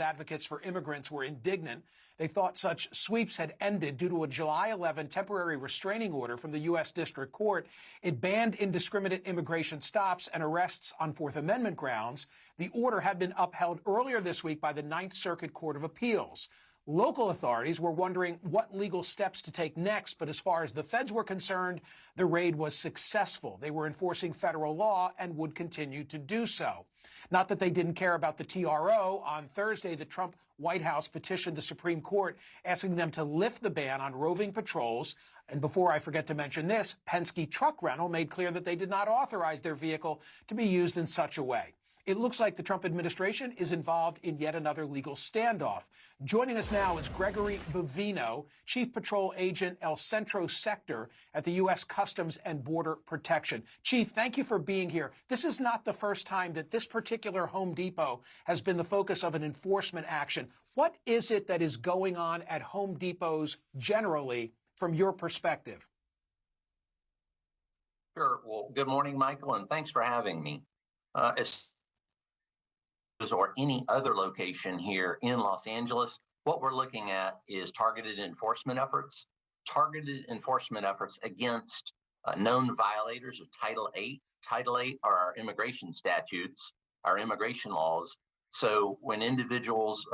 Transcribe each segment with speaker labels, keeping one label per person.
Speaker 1: Advocates for immigrants were indignant. They thought such sweeps had ended due to a July 11 temporary restraining order from the U.S. District Court. It banned indiscriminate immigration stops and arrests on Fourth Amendment grounds. The order had been upheld earlier this week by the Ninth Circuit Court of Appeals. Local authorities were wondering what legal steps to take next, but as far as the feds were concerned, the raid was successful. They were enforcing federal law and would continue to do so. Not that they didn't care about the TRO. On Thursday, the Trump White House petitioned the Supreme Court, asking them to lift the ban on roving patrols. And before I forget to mention this, Penske Truck Rental made clear that they did not authorize their vehicle to be used in such a way. It looks like the Trump administration is involved in yet another legal standoff. Joining us now is Gregory Bovino, Chief Patrol Agent El Centro Sector at the U.S. Customs and Border Protection. Chief, thank you for being here. This is not the first time that this particular Home Depot has been the focus of an enforcement action. What is it that is going on at Home Depots generally from your perspective?
Speaker 2: Sure. Well, good morning, Michael, and thanks for having me. Or any other location here in Los Angeles, what we're looking at is targeted enforcement efforts against known violators of Title VIII. Title VIII are our immigration statutes, our immigration laws. So when individuals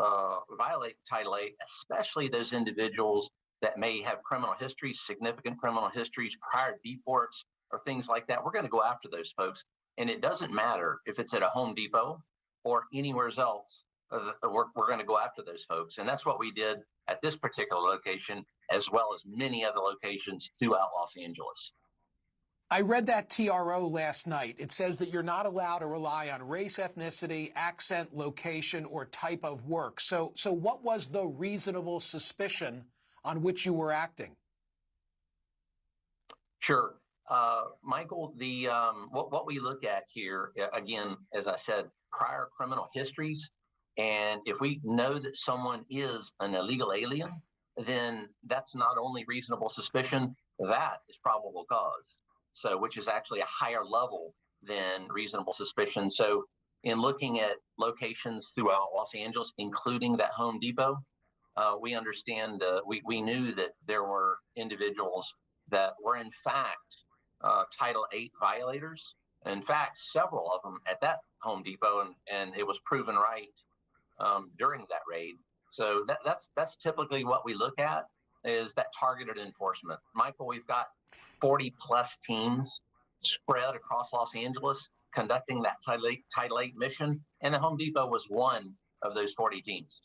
Speaker 2: violate Title VIII, especially those individuals that may have criminal histories, significant criminal histories, prior deports, or things like that, we're going to go after those folks. And it doesn't matter if it's at a Home Depot or anywhere else, we're going to go after those folks. And that's what we did at this particular location, as well as many other locations throughout Los Angeles.
Speaker 1: I read that TRO last night. It says that you're not allowed to rely on race, ethnicity, accent, location, or type of work. So what was the reasonable suspicion on which you were acting?
Speaker 2: Sure. Michael, what we look at here, again, as I said, prior criminal histories. And if we know that someone is an illegal alien, then that's not only reasonable suspicion, that is probable cause. So, which is actually a higher level than reasonable suspicion. So in looking at locations throughout Los Angeles, including that Home Depot, we understand, we knew that there were individuals that were in fact Title VIII violators. In fact, several of them at that Home Depot, and it was proven right during that raid. So that's typically what we look at, is that targeted enforcement. Michael, we've got 40 plus teams spread across Los Angeles conducting that Title VIII mission, and the Home Depot was one of those 40 teams.